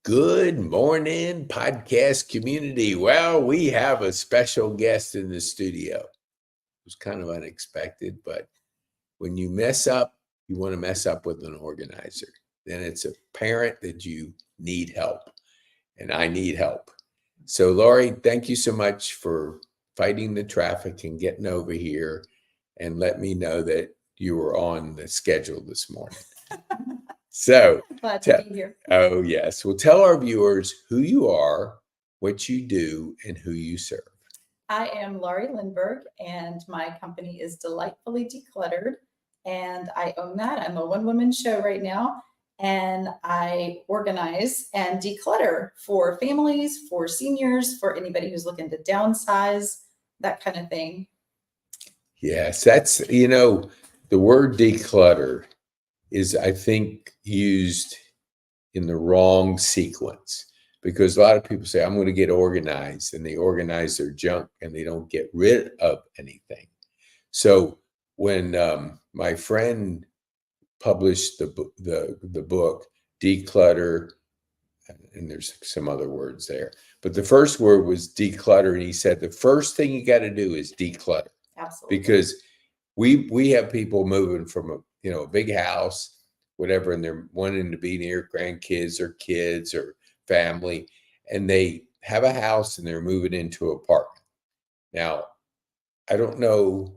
Good morning, podcast community. Well, we have a special guest in the studio. It was kind of unexpected, but when you mess up, you want to mess up with an organizer. Then it's apparent that you need help, and I need help. So, Laurie, thank you so much for fighting the traffic and getting over here and let me know that you were on the schedule this morning. So, Glad to be here. Oh, yes. Well, tell our viewers who you are, what you do, and who you serve. I am Laurie Lindberg, and my company is Delightfully Decluttered, and I own that. I'm a one-woman show right now, and I organize and declutter for families, for seniors, for anybody who's looking to downsize, that kind of thing. Yes, that's, the word declutter is, I think, used in the wrong sequence, because a lot of people say, I'm going to get organized, and they organize their junk and they don't get rid of anything. So when my friend published the book Declutter, and there's some other words there, but the first word was declutter, and he said the first thing you got to do is declutter. Absolutely. Because we have people moving from a big house, whatever, and they're wanting to be near grandkids or kids or family, and they have a house and they're moving into an apartment. Now, I don't know,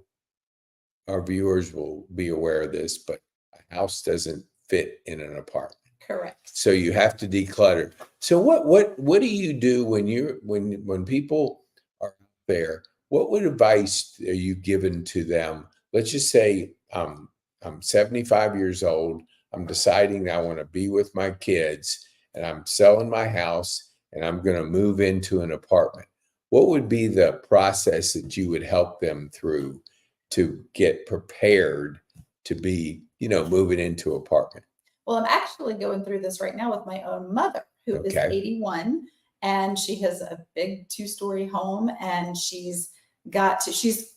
our viewers will be aware of this, but a house doesn't fit in an apartment. Correct. So you have to declutter. So what do you do when people are there? What advice are you given to them? Let's just say I'm 75 years old. I'm deciding I want to be with my kids, and I'm selling my house, and I'm going to move into an apartment. What would be the process that you would help them through to get prepared to be, moving into an apartment? Well, I'm actually going through this right now with my own mother, who is 81, and she has a big 2-story home, and she's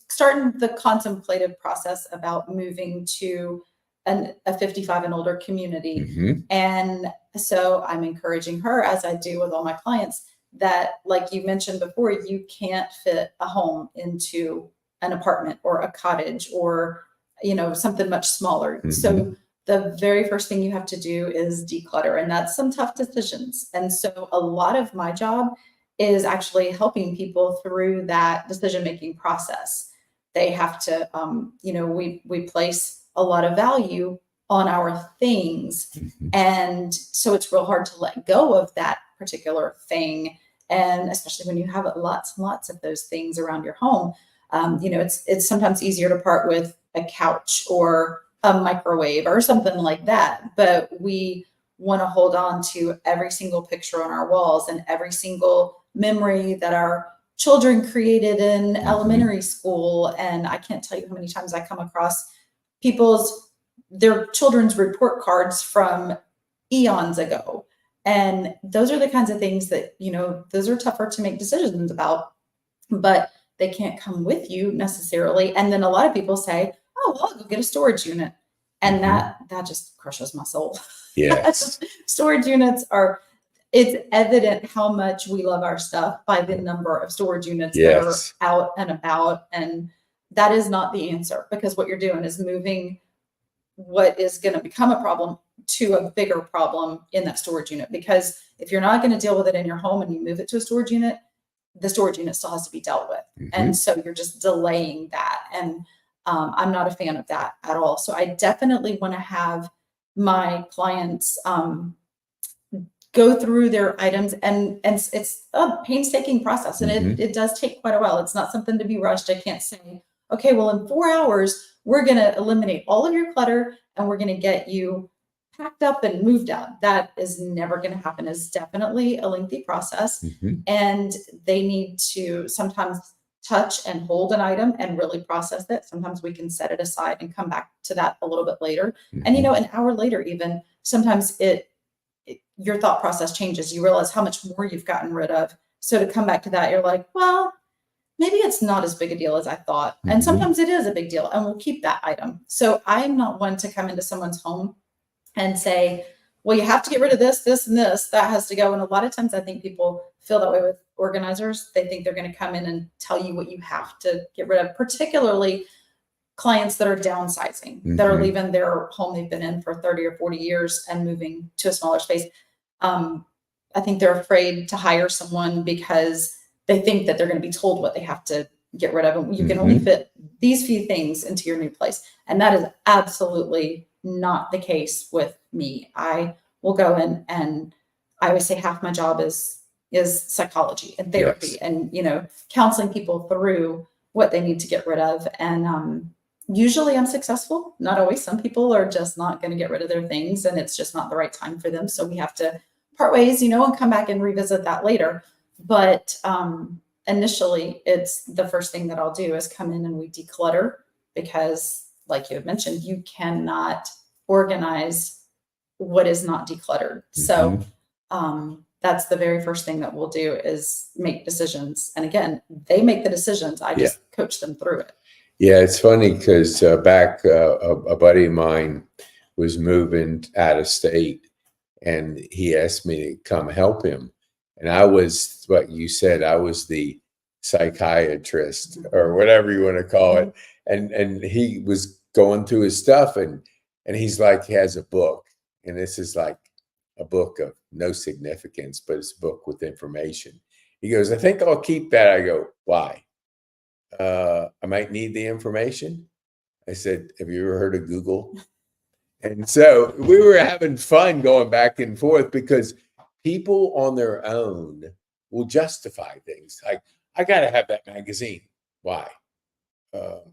starting the contemplative process about moving to a 55 and older community. Mm-hmm. And so I'm encouraging her, as I do with all my clients, that, like you mentioned before, you can't fit a home into an apartment or a cottage or, something much smaller. Mm-hmm. So the very first thing you have to do is declutter, and that's some tough decisions. And so a lot of my job is actually helping people through that decision-making process. They have to, we place a lot of value on our things. Mm-hmm. And so it's real hard to let go of that particular thing. And especially when you have lots and lots of those things around your home, it's sometimes easier to part with a couch or a microwave or something like that. But we want to hold on to every single picture on our walls and every single memory that our children created in elementary school. And I can't tell you how many times I come across their children's report cards from eons ago. And those are the kinds of things that, those are tougher to make decisions about, but they can't come with you necessarily. And then a lot of people say, oh, well, I'll go get a storage unit. And that just crushes my soul. Yes. Storage units it's evident how much we love our stuff by the number of storage units that are out and about. And that is not the answer, because what you're doing is moving what is going to become a problem to a bigger problem in that storage unit. Because if you're not going to deal with it in your home and you move it to a storage unit, the storage unit still has to be dealt with. Mm-hmm. And so you're just delaying that. And I'm not a fan of that at all. So I definitely want to have my clients go through their items, and it's a painstaking process, and it does take quite a while. It's not something to be rushed. I can't say, okay, well, in 4 hours, we're going to eliminate all of your clutter and we're going to get you packed up and moved out. That is never going to happen. It's definitely a lengthy process. Mm-hmm. And they need to sometimes touch and hold an item and really process it. Sometimes we can set it aside and come back to that a little bit later. Mm-hmm. And, an hour later, even sometimes your thought process changes. You realize how much more you've gotten rid of. So to come back to that, you're like, well, maybe it's not as big a deal as I thought. Mm-hmm. And sometimes it is a big deal, and we'll keep that item. So I'm not one to come into someone's home and say, well, you have to get rid of this, this, and this. That has to go. And a lot of times I think people feel that way with organizers. They think they're going to come in and tell you what you have to get rid of, particularly clients that are downsizing, that are leaving their home they've been in for 30 or 40 years and moving to a smaller space. I think they're afraid to hire someone because they think that they're going to be told what they have to get rid of. And you can only fit these few things into your new place. And that is absolutely not the case with me. I will go in, and I always say half my job is psychology and therapy, and, counseling people through what they need to get rid of. And usually I'm successful. Not always. Some people are just not going to get rid of their things, and it's just not the right time for them. So we have to part ways, and come back and revisit that later. But initially, it's the first thing that I'll do is come in and we declutter, because like you had mentioned, you cannot organize what is not decluttered. So that's the very first thing that we'll do is make decisions. And again, they make the decisions. I just coach them through it. Yeah, it's funny because back a buddy of mine was moving out of state, and he asked me to come help him. And I was, what you said, I was the psychiatrist or whatever you want to call it. And he was going through his stuff, and he's like, he has a book, and this is like a book of no significance, but it's a book with information. He goes, I think I'll keep that. I go, why? I might need the information. I said, have you ever heard of Google? And so we were having fun going back and forth, because people on their own will justify things. Like, I got to have that magazine. Why?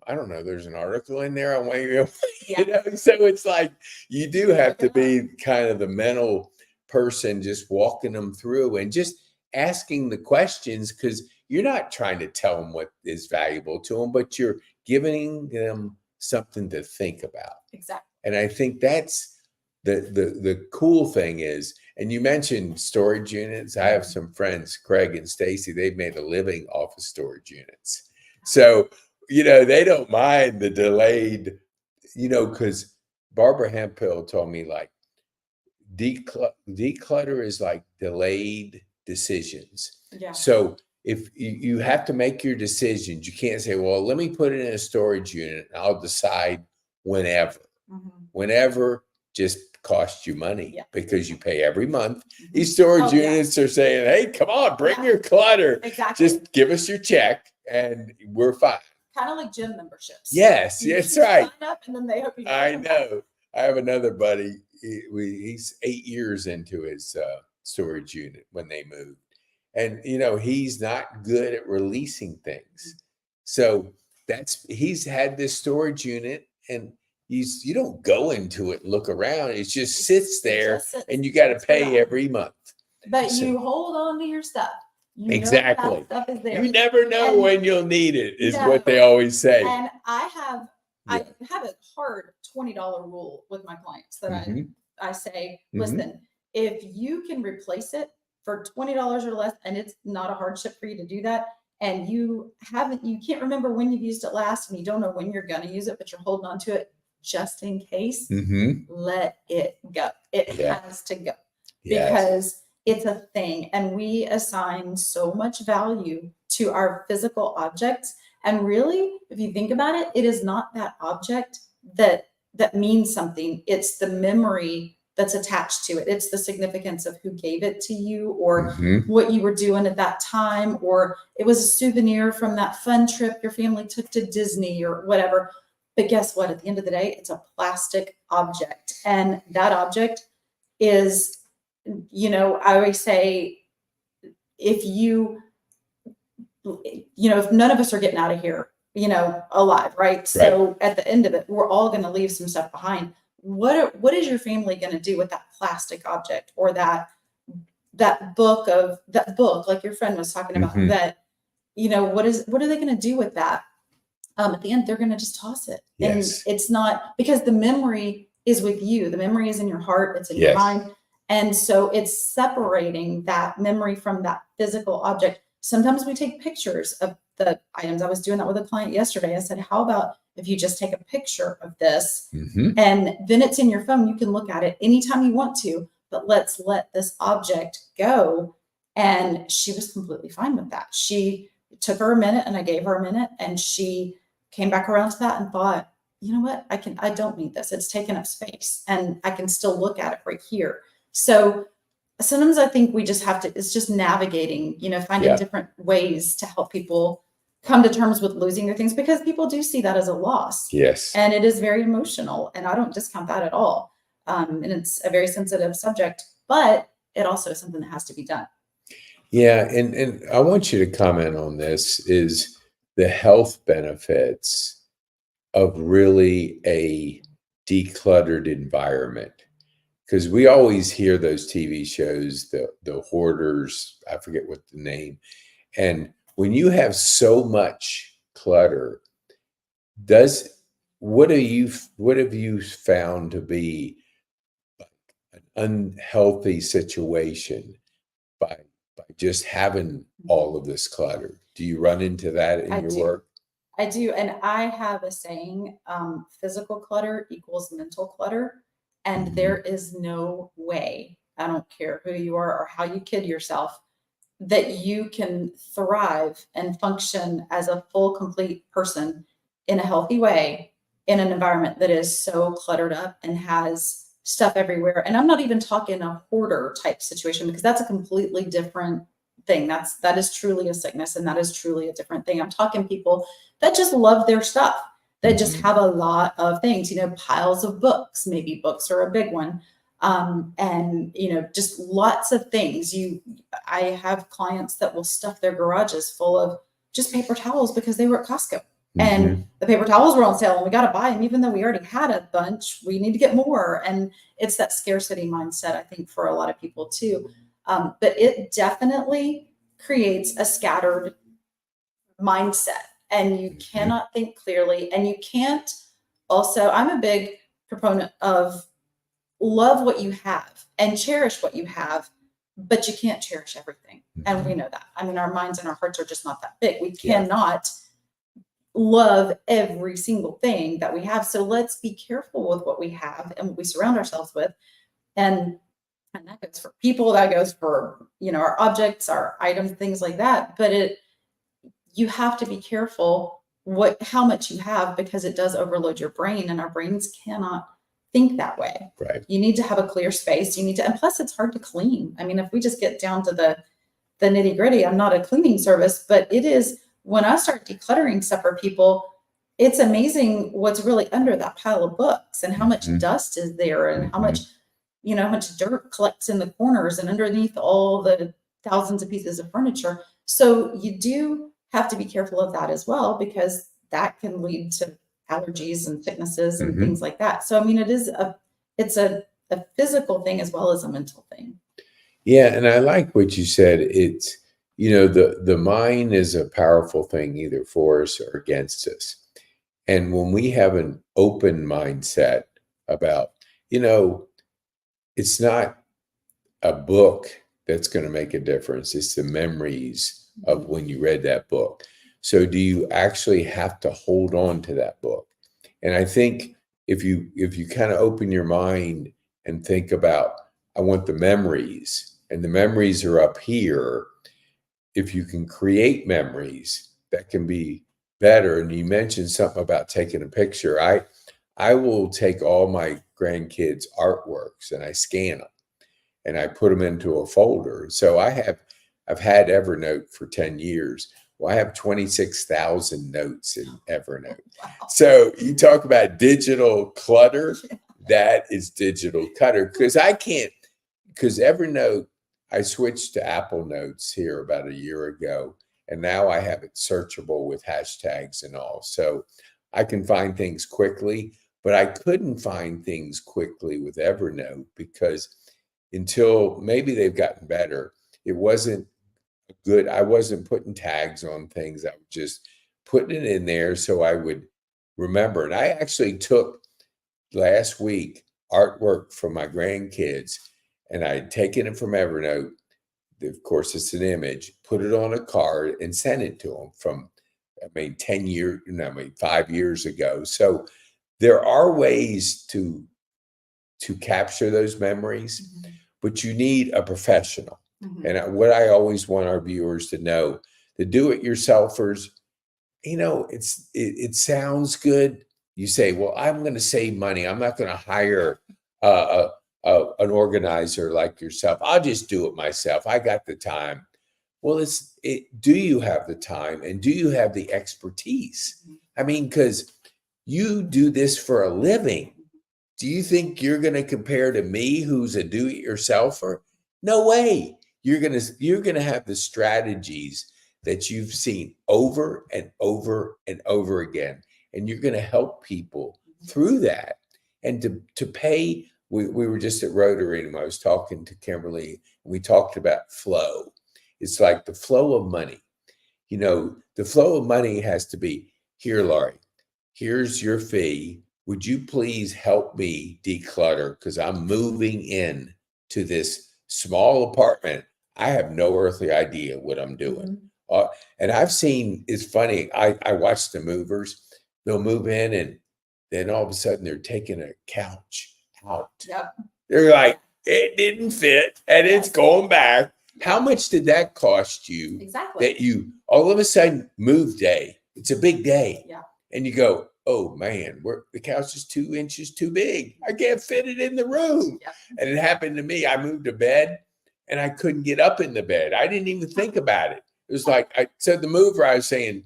I don't know. There's an article in there. I want you to, so it's like, you do have to be kind of the mental person, just walking them through and just asking the questions, because you're not trying to tell them what is valuable to them, but you're giving them something to think about. Exactly. And I think that's the cool thing is, and you mentioned storage units. I have some friends, Craig and Stacy, they've made a living off of storage units. So, they don't mind the delayed, because Barbara Hemphill told me, like, declutter is like delayed decisions. Yeah. So if you have to make your decisions, you can't say, well, let me put it in a storage unit, and I'll decide whenever. Whenever just costs you money, because you pay every month. These storage units are saying, hey, come on, bring your clutter. Exactly. Just give us your check and we're fine. Kind of like gym memberships. Yes, that's right. Sign up and then they hope you I know. I have another buddy. He's 8 years into his storage unit when they moved. And, he's not good at releasing things. So he's had this storage unit, and you don't go into it and look around. It just sits there, and you got to pay every month. But you hold on to your stuff. Exactly. That stuff is there. You never know when you'll need it, is what they always say. And I have a hard $20 rule with my clients that I say, listen, if you can replace it for $20 or less, and it's not a hardship for you to do that, and you can't remember when you've used it last, and you don't know when you're going to use it, but you're holding on to it just in case, let it go. It has to go, because it's a thing. And we assign so much value to our physical objects. And really, if you think about it, it is not that object that means something. It's the memory that's attached to it. It's the significance of who gave it to you, or what you were doing at that time, or it was a souvenir from that fun trip your family took to Disney or whatever. But guess what? At the end of the day, it's a plastic object. And that object is, I always say, if none of us are getting out of here, alive, right? So at the end of it, we're all going to leave some stuff behind. What is your family going to do with that plastic object, or that book, like your friend was talking about, that, what are they going to do with that? At the end, they're going to just toss it. Yes. And it's not, because the memory is with you. The memory is in your heart. It's in your mind. And so it's separating that memory from that physical object. Sometimes we take pictures of the items. I was doing that with a client yesterday. I said, how about if you just take a picture of this, and then it's in your phone, you can look at it anytime you want to, but let's let this object go. And she was completely fine with that. It took her a minute and I gave her a minute, and she came back around to that and thought, you know what, I don't need this. It's taken up space and I can still look at it right here. So sometimes I think we just have to, it's just navigating, finding different ways to help people come to terms with losing their things, because people do see that as a loss. Yes. And it is very emotional, and I don't discount that at all. And it's a very sensitive subject, but it also is something that has to be done. Yeah. And I want you to comment on this, is the health benefits of really a decluttered environment. Because we always hear those TV shows, the hoarders, I forget what the name. And when you have so much clutter, what have you found to be an unhealthy situation by just having all of this clutter? Do you run into that in your work? I do. And I have a saying, physical clutter equals mental clutter. And there is no way, I don't care who you are or how you kid yourself, that you can thrive and function as a full, complete person in a healthy way in an environment that is so cluttered up and has stuff everywhere. And I'm not even talking a hoarder type situation, because that's a completely different thing. That is truly a sickness, and that is truly a different thing. I'm talking people that just love their stuff, that just have a lot of things, piles of books, maybe books are a big one. And just lots of things. I have clients that will stuff their garages full of just paper towels because they were at Costco. And the paper towels were on sale and we got to buy them, even though we already had a bunch. We need to get more. And it's that scarcity mindset, I think, for a lot of people too. But it definitely creates a scattered mindset, and you cannot think clearly. And you can't also, I'm a big proponent of love what you have and cherish what you have, but you can't cherish everything. And we know that. I mean, our minds and our hearts are just not that big. We cannot love every single thing that we have. So let's be careful with what we have and what we surround ourselves with. And that goes for people, that goes for, our objects, our items, things like that. But you have to be careful how much you have, because it does overload your brain, and our brains cannot think that way. Right. You need to have a clear space. And plus it's hard to clean. I mean, if we just get down to the nitty gritty, I'm not a cleaning service, but it is, when I start decluttering stuff for people, it's amazing what's really under that pile of books, and how much dust is there, and how much dirt collects in the corners and underneath all the thousands of pieces of furniture. So you do have to be careful of that as well, because that can lead to allergies and sicknesses and things like that. So, I mean, it's a physical thing as well as a mental thing. Yeah. And I like what you said. It's, the mind is a powerful thing, either for us or against us. And when we have an open mindset about, it's not a book that's going to make a difference. It's the memories of when you read that book. So do you actually have to hold on to that book? And I think if you kind of open your mind and think about, I want the memories, and the memories are up here. If you can create memories that can be better. And you mentioned something about taking a picture. I will take all my grandkids' artworks and I scan them and I put them into a folder. So I've had Evernote for 10 years. Well, I have 26,000 notes in Evernote. Wow. So you talk about digital clutter, that is digital clutter. Because Evernote, I switched to Apple Notes here about a year ago, and now I have it searchable with hashtags and all. So I can find things quickly, but I couldn't find things quickly with Evernote, because until maybe they've gotten better, it wasn't good. I wasn't putting tags on things. I was just putting it in there so I would remember. And I actually took last week artwork from my grandkids, and I had taken it from Evernote. Of course, it's an image, put it on a card and sent it to them from, 5 years ago. So there are ways to capture those memories. but you need a professional. Mhm. And what I always want our viewers to know, the do-it-yourselfers, it sounds good. You say, well, I'm going to save money. I'm not going to hire an organizer like yourself. I'll just do it myself. I got the time. Well, do you have the time and do you have the expertise? I mean, because you do this for a living. Do you think you're going to compare to me, who's a do-it-yourselfer? No way. You're going to have the strategies that you've seen over and over and over again, and you're going to help people through that. And to pay, we were just at Rotary, and I was talking to Kimberly, and we talked about flow. It's like the flow of money. The flow of money has to be, here, Laurie, here's your fee. Would you please help me declutter? Because I'm moving in to this small apartment. I have no earthly idea what I'm doing. And I've seen, it's funny, I watch the movers. They'll move in and then all of a sudden they're taking a couch out. Yep. They're like, it didn't fit and it's going back. How much did that cost you? Exactly. That you all of a sudden move day. It's a big day. Yeah. And you go, oh man, the couch is 2 inches too big. I can't fit it in the room. Yep. And it happened to me. I moved a bed and I couldn't get up in the bed. I didn't even think about it. It was like, I said, the mover, I was saying,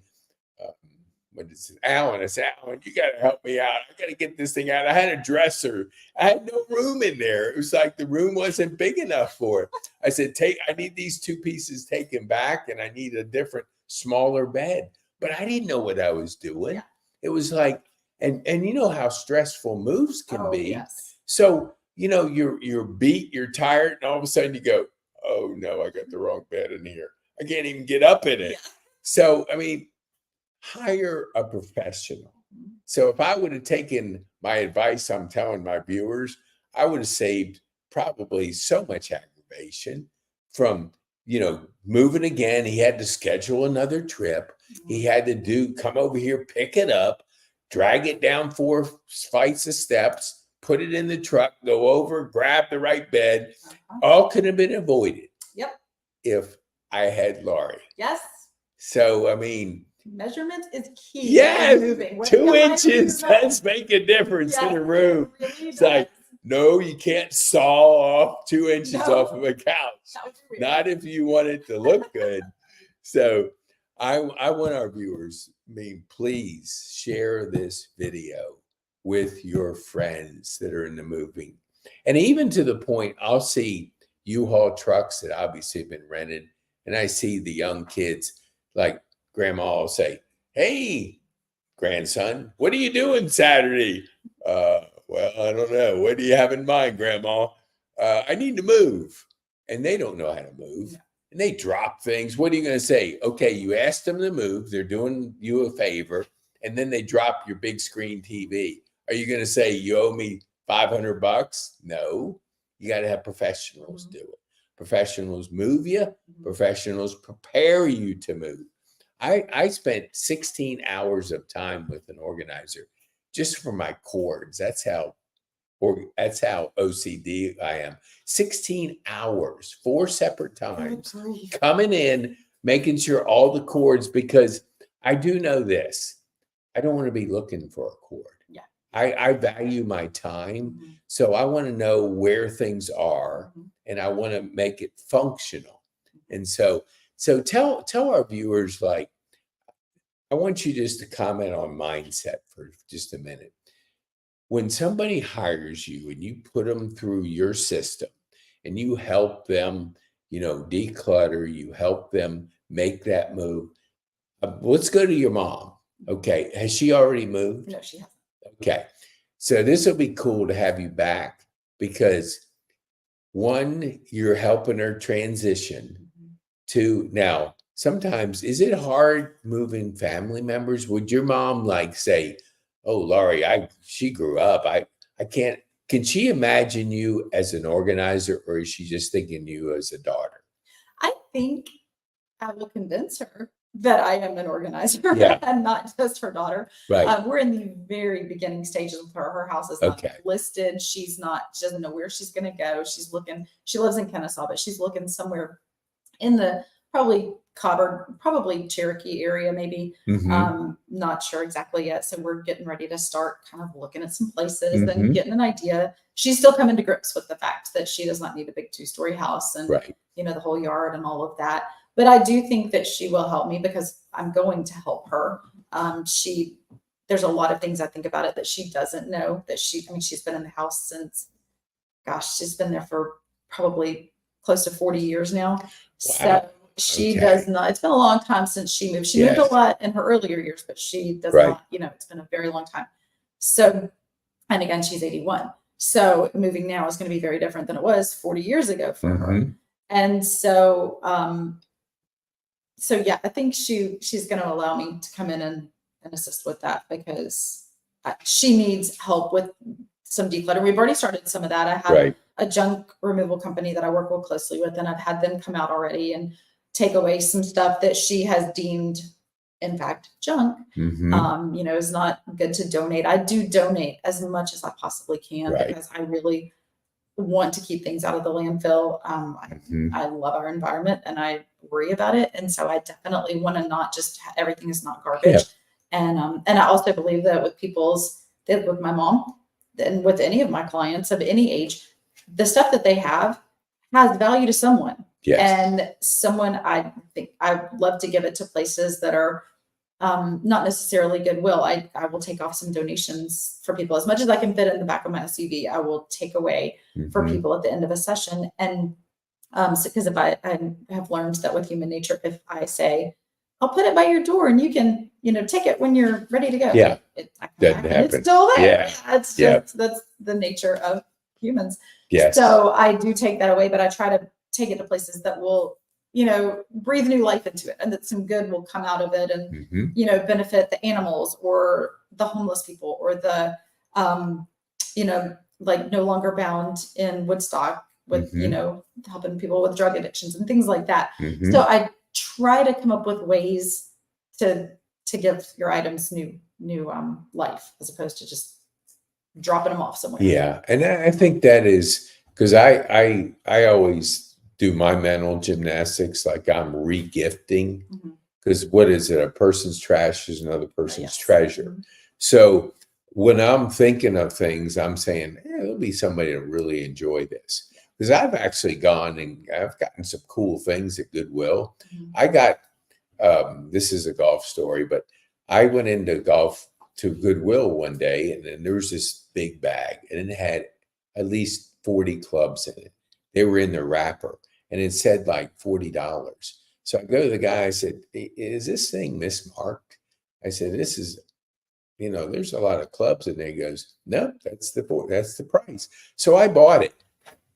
what is it, Alan? I said, Alan, you got to help me out. I got to get this thing out. I had a dresser. I had no room in there. It was like the room wasn't big enough for it. I said, I need these 2 pieces taken back and I need a different, smaller bed. But I didn't know what I was doing. Yeah. It was like, and you know how stressful moves can be. Yes. So, you're beat, you're tired, and all of a sudden you go, oh no, I got the wrong bed in here. I can't even get up in it. Yeah. So, I mean, hire a professional. So if I would have taken my advice I'm telling my viewers, I would have saved probably so much aggravation from, moving again. He had to schedule another trip. He had to come over here, pick it up, drag it down 4 flights of steps, put it in the truck, go over, grab the right bed. All could have been avoided. Yep. If I had Laurie. Yes. So, I mean, measurement is key. Yeah, 2 inches does make a difference in a room. It really it's like, no, you can't saw off 2 inches off of a couch. Not if you want it to look good. So I want our viewers, please share this video with your friends that are in the moving. And even to the point, I'll see U-Haul trucks that obviously have been rented. And I see the young kids, like grandma will say, hey, grandson, what are you doing Saturday? Well, I don't know. What do you have in mind, grandma? I need to move. And they don't know how to move. Yeah. And they drop things. What are you going to say? Okay, you asked them to move. They're doing you a favor. And then they drop your big screen TV. Are you going to say, you owe me $500? No. You got to have professionals do it. Professionals move you. Professionals prepare you to move. I spent 16 hours of time with an organizer just for my cords. That's how OCD I am. 16 hours, 4 separate times, coming in, making sure all the cords, because I do know this. I don't want to be looking for a cord. Yeah. I value my time. So I want to know where things are and I want to make it functional. And so tell our viewers, like, I want you just to comment on mindset for just a minute. When somebody hires you and you put them through your system and you help them, declutter, you help them make that move. Let's go to your mom. Okay. Has she already moved? No, she hasn't. Okay. So this will be cool to have you back because 1, you're helping her transition. 2, now, sometimes, is it hard moving family members? Would your mom say, oh, Laurie, she grew up. I can't, can she imagine you as an organizer or is she just thinking you as a daughter? I think I will convince her that I am an organizer Yeah. and not just her daughter. Right. We're in the very beginning stages with her. Her house is not Okay. listed. She doesn't know where she's going to go. She lives in Kennesaw, but she's looking somewhere in the probably Cherokee area, maybe. Not sure exactly yet. So we're getting ready to start kind of looking at some places and getting an idea. She's still coming to grips with the fact that she does not need a big 2-story house and, Right. the whole yard and all of that. But I do think that she will help me because I'm going to help her. There's a lot of things I think about it that she doesn't know that she's been in the house since, she's been there for probably close to 40 years now. Wow. So she does not, it's been a long time since she moved. She moved a lot in her earlier years, but she does not, it's been a very long time. So, and again, she's 81. So moving now is going to be very different than it was 40 years ago for her. And so, yeah, I think she's going to allow me to come in and assist with that because she needs help with some declutter. We've already started some of that. I have a junk removal company that I work real closely with, and I've had them come out already and take away some stuff that she has deemed, in fact, junk. Is not good to donate. I do donate as much as I possibly can because I really want to keep things out of the landfill. I love our environment and I worry about it. And so I definitely want to not just, everything is not garbage. And I also believe that with my mom and with any of my clients of any age, the stuff that they have has value to someone. And someone, I think I love to give it to places that are not necessarily Goodwill. I will take off some donations for people as much as I can fit in the back of my SUV. I will take away for people at the end of a session. And because if I have learned that with human nature, if I say, I'll put it by your door and you can, take it when you're ready to go. It doesn't happen. It's still there. It's just, that's the nature of humans. So I do take that away, but I try to take it to places that will, breathe new life into it and that some good will come out of it and, benefit the animals or the homeless people or the, like no longer bound in Woodstock with, helping people with drug addictions and things like that. So I try to come up with ways to give your items new life as opposed to just dropping them off somewhere. Yeah. And I think that is because I always do my mental gymnastics, like I'm re-gifting, because what is it? A person's trash is another person's treasure. So when I'm thinking of things, I'm saying, there'll be somebody to really enjoy this. Because I've actually gone and I've gotten some cool things at Goodwill. I got, this is a golf story, but I went into golf to Goodwill one day and then there was this big bag and it had at least 40 clubs in it. They were in the wrapper and it said like $40. So I go to the guy, I said, is this thing mismarked? I said, this is, there's a lot of clubs in there. He goes, no, that's the price. So I bought it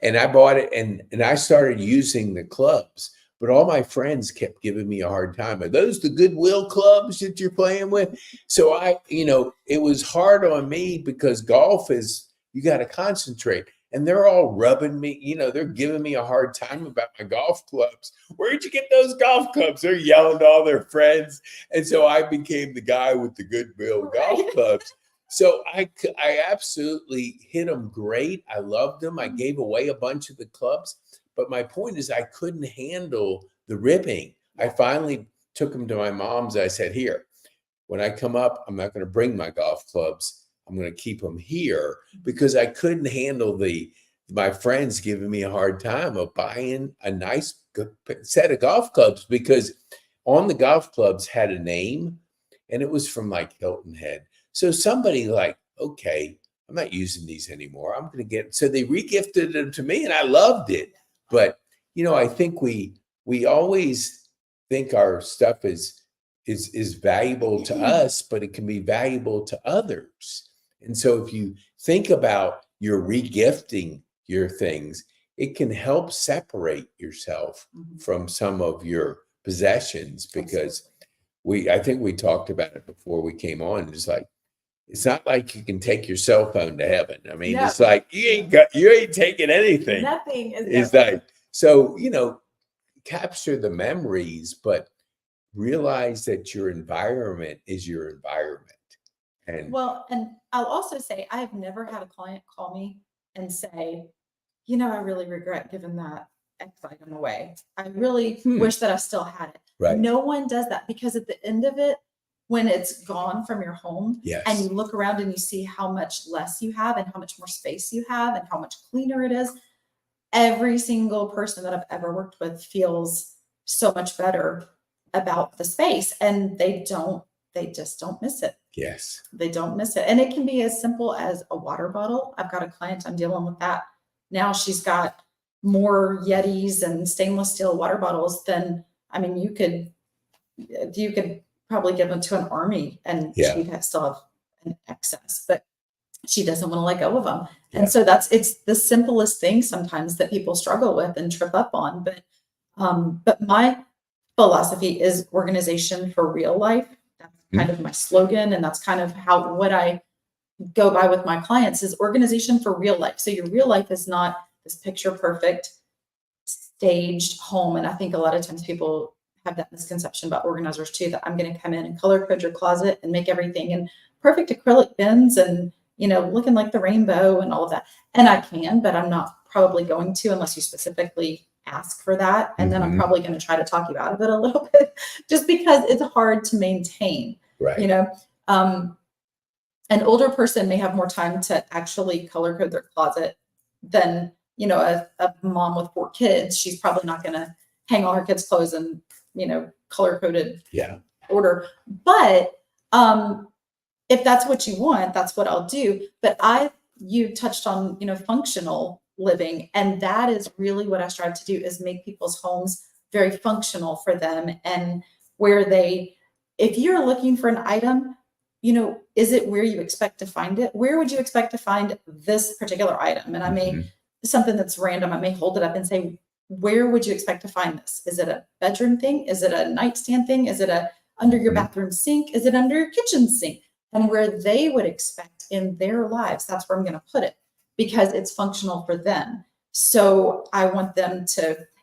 and I started using the clubs, but all my friends kept giving me a hard time. Are those the Goodwill clubs that you're playing with? So it was hard on me because golf is, you got to concentrate. And they're all rubbing me, they're giving me a hard time about my golf clubs. Where'd you get those golf clubs? They're yelling to all their friends. And so I became the guy with the Goodwill golf clubs. So I absolutely hit them great. I loved them. I gave away a bunch of the clubs. But my point is I couldn't handle the ripping. I finally took them to my mom's. I said, here, when I come up, I'm not going to bring my golf clubs. I'm going to keep them here because I couldn't handle my friends giving me a hard time of buying a nice good set of golf clubs because on the golf clubs had a name and it was from like Hilton Head. So somebody like, okay, I'm not using these anymore. I'm going to get, so they regifted them to me and I loved it. But, I think we always think our stuff is valuable to us, but it can be valuable to others. And so if you think about your regifting your things, it can help separate yourself from some of your possessions because I think we talked about it before we came on. It's not like you can take your cell phone to heaven. I mean, it's like you ain't taking anything. Nothing is like, so, capture the memories, but realize that your environment is your environment. And Well, and I'll also say I have never had a client call me and say, I really regret giving that X item away. I really wish that I still had it. right. No one does that, because at the end of it, when it's gone from your home and you Yes. look around and you see how much less you have and how much more space you have and how much cleaner it is, every single person that I've ever worked with feels so much better about the space, and they just don't miss it. Yes. They don't miss it. And it can be as simple as a water bottle. I've got a client, I'm dealing with that now. She's got more Yetis and stainless steel water bottles than, I mean, you could probably give them to an army and Yeah. she'd still have an excess, but she doesn't want to let go of them. Yeah. And so it's the simplest thing sometimes that people struggle with and trip up on. But my philosophy is organization for real life. That's kind of my slogan. And that's kind of what I go by with my clients, is organization for real life. So your real life is not this picture perfect staged home. And I think a lot of times people have that misconception about organizers too, that I'm going to come in and color code your closet and make everything in perfect acrylic bins and, looking like the rainbow and all of that. And I can, but I'm not probably going to, unless you specifically ask for that. And then I'm probably going to try to talk you out of it a little bit, just because it's hard to maintain. Right. An older person may have more time to actually color code their closet than, a mom with 4 kids. She's probably not going to hang all her kids' clothes in, color coded order. But if that's what you want, that's what I'll do. But you touched on, functional living. And that is really what I strive to do, is make people's homes very functional for them. And where if you're looking for an item, is it where you expect to find it? Where would you expect to find this particular item? And I may, something that's random, I may hold it up and say, where would you expect to find this? Is it a bedroom thing? Is it a nightstand thing? Is it under your bathroom sink? Is it under your kitchen sink? And where they would expect in their lives, that's where I'm going to put it, because it's functional for them. So I want them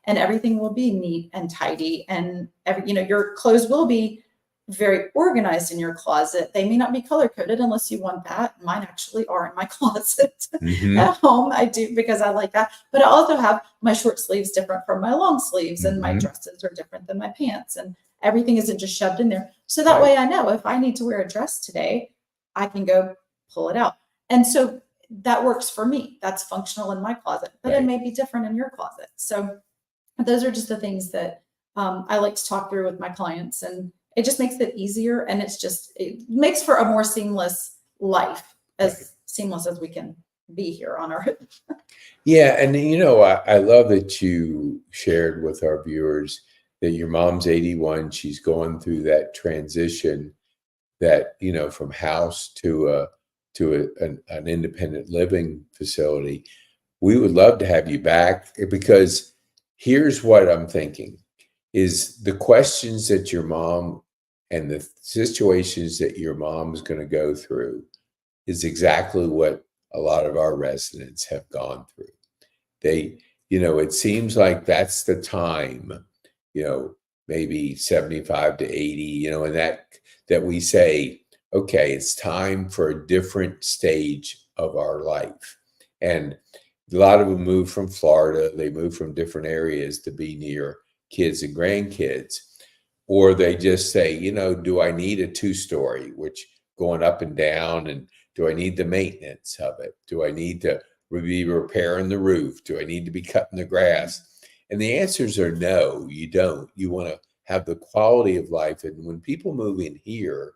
and everything will be neat and tidy, and your clothes will be very organized in your closet. They may not be color coded unless you want that. Mine actually are in my closet at home. I do, because I like that. But I also have my short sleeves different from my long sleeves, and my dresses are different than my pants, and everything isn't just shoved in there. So that way I know if I need to wear a dress today, I can go pull it out. And so that works for me. That's functional in my closet, but it may be different in your closet. So those are just the things that I like to talk through with my clients, and it just makes it easier. And it makes for a more seamless life, as seamless as we can be here on Earth. Yeah. And, I love that you shared with our viewers that your mom's 81. She's going through that transition, that, from house to an independent living facility. We would love to have you back, because here's what I'm thinking is the questions that your mom and the situations that your mom's going to go through is exactly what a lot of our residents have gone through. They, it seems like that's the time, maybe 75 to 80, and that we say, okay, it's time for a different stage of our life. And a lot of them move from Florida, they move from different areas to be near kids and grandkids. Or they just say, do I need a 2-story, which going up and down, and do I need the maintenance of it? Do I need to be repairing the roof? Do I need to be cutting the grass? And the answers are no, you don't. You want to have the quality of life. And when people move in here,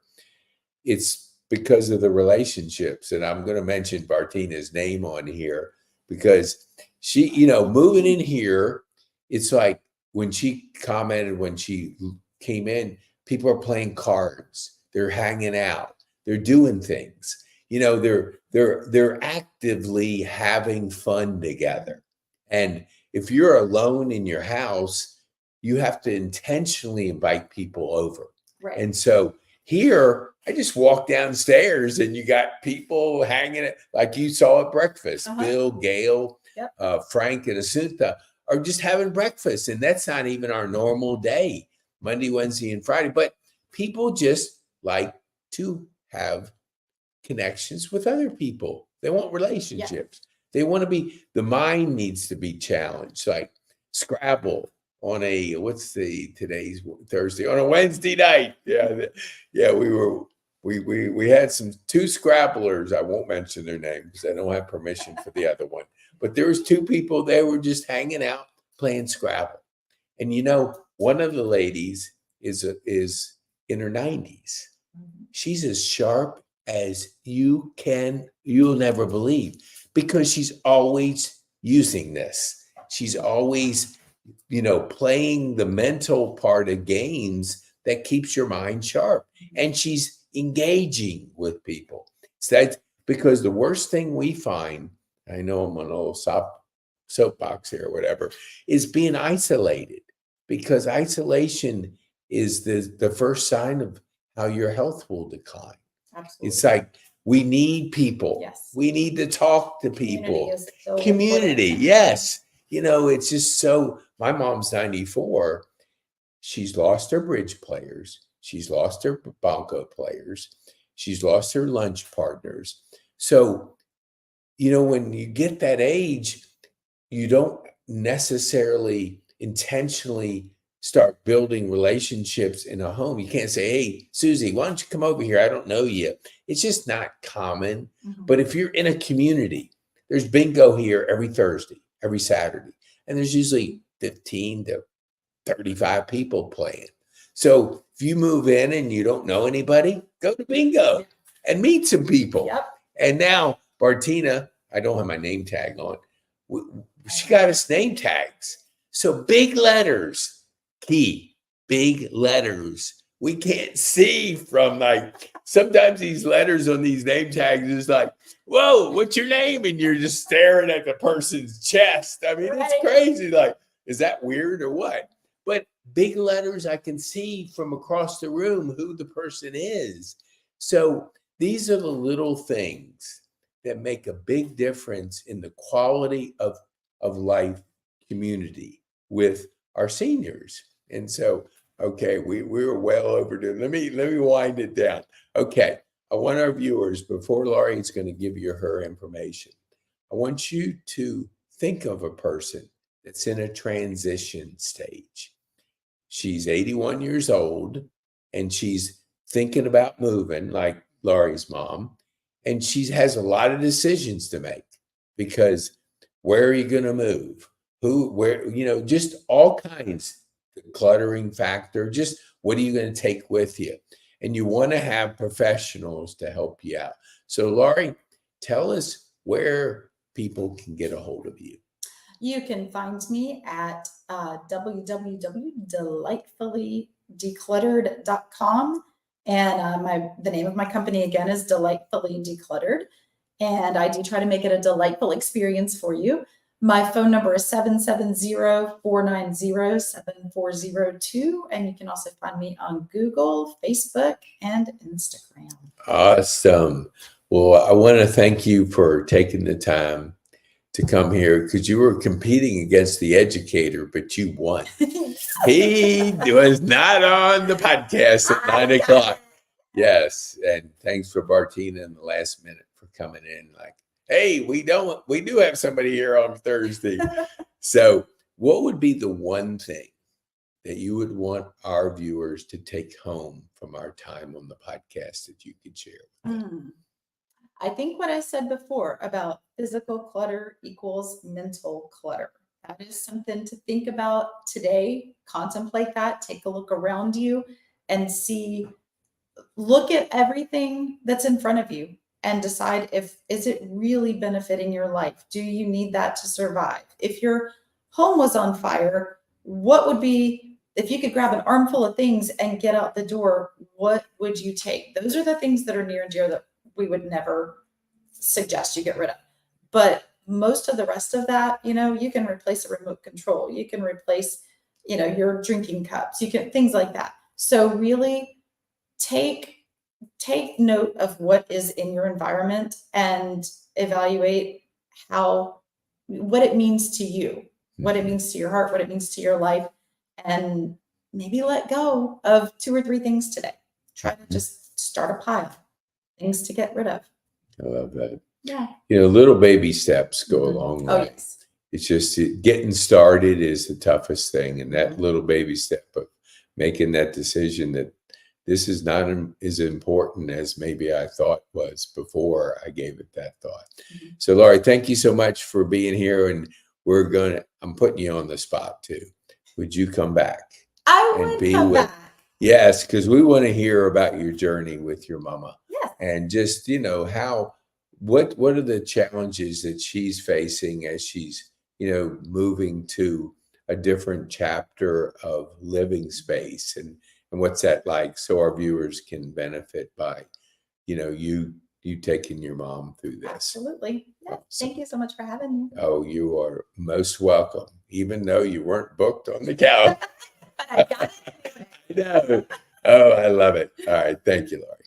it's because of the relationships. And I'm going to mention Bartina's name on here, because she, moving in here, it's like when she commented, when she came in, people are playing cards, they're hanging out, they're doing things, they're actively having fun together. And if you're alone in your house, you have to intentionally invite people over. Right. And so here, I just walk downstairs and you got people hanging it, like you saw at breakfast. Bill, Gail, Frank, and Asunta are just having breakfast. And that's not even our normal day. Monday, Wednesday, and Friday. But people just like to have connections with other people. They want relationships. They want to be, the mind needs to be challenged. Like Scrabble on a, today's Thursday, on a Wednesday night. Yeah, we had two Scrabblers. I won't mention their names because I don't have permission for the other one. But there was two people, they were just hanging out playing Scrabble. And one of the ladies is in her 90s. She's as sharp as you'll never believe, because she's always using this. She's always, playing the mental part of games that keeps your mind sharp, and she's engaging with people. So that's because the worst thing we find, I know I'm on a little soapbox here or whatever, is being isolated, because isolation is the first sign of how your health will decline. Absolutely. It's like, we need people. Yes. We need to talk to people. Community. Yes. It's just so, my mom's 94. She's lost her bridge players. She's lost her bongo players. She's lost her lunch partners. So, when you get that age, you don't necessarily intentionally start building relationships in a home. You can't say, hey, Susie, why don't you come over here? I don't know you. It's just not common. Mm-hmm. But if you're in a community, there's bingo here every Thursday, every Saturday, and there's usually 15 to 35 people playing. So if you move in and you don't know anybody, go to bingo and meet some people. Yep. And now Bartina, I don't have my name tag on. She got us name tags. So big letters. Key, big letters. We can't see from, like, sometimes these letters on these name tags is like, whoa, what's your name? And you're just staring at the person's chest. I mean, It's crazy. Like, is that weird or what? But big letters, I can see from across the room who the person is. So these are the little things that make a big difference in the quality of life community with our seniors. And so, okay, we were well overdue. Let me wind it down. Okay, I want our viewers, before Laurie is going to give you her information, I want you to think of a person that's in a transition stage. She's 81 years old, and she's thinking about moving, like Laurie's mom, and she has a lot of decisions to make, because where are you going to move? Where, just all kinds. The cluttering factor, just what are you going to take with you? And you want to have professionals to help you out. So Laurie, tell us where people can get a hold of you. You can find me at www.delightfullydecluttered.com. And the name of my company, again, is Delightfully Decluttered. And I do try to make it a delightful experience for you. My phone number is 770-490-7402. And you can also find me on Google, Facebook, and Instagram. Awesome. Well, I want to thank you for taking the time to come here, because you were competing against the educator, but you won. He was not on the podcast at 9 o'clock. Yes. And thanks for Bartina in the last minute for coming in. Like, hey, we do have somebody here on Thursday. So what would be the one thing that you would want our viewers to take home from our time on the podcast that you could share with them? I think what I said before about physical clutter equals mental clutter. That is something to think about today. Contemplate that. Take a look around you and look at everything that's in front of you and decide, is it really benefiting your life? Do you need that to survive? If your home was on fire, what would be, if you could grab an armful of things and get out the door, what would you take? Those are the things that are near and dear that we would never suggest you get rid of. But most of the rest of that, you can replace a remote control. You can replace, your drinking cups. You can, things like that. So really take note of what is in your environment and evaluate what it means to you, what it means to your heart, what it means to your life, and maybe let go of 2 or 3 things today. Try to just start a pile, things to get rid of. I love that. Yeah. Little baby steps go a long way. Oh, yes. It's just getting started is the toughest thing. And that Mhm. little baby step of making that decision that this is not as important as maybe I thought was before I gave it that thought. Mhm. So, Laurie, thank you so much for being here. And I'm putting you on the spot too. Would you come back? I And would be come with- back. Yes, because we want to hear about your journey with your mama. Yes. And just, what are the challenges that she's facing as she's, moving to a different chapter of living space, and what's that like, so our viewers can benefit by, you taking your mom through this. Absolutely. Yeah. Awesome. Thank you so much for having me. Oh, you are most welcome, even though you weren't booked on the calendar. But I got it anyway. I know. Oh, I love it. All right. Thank you, Laurie.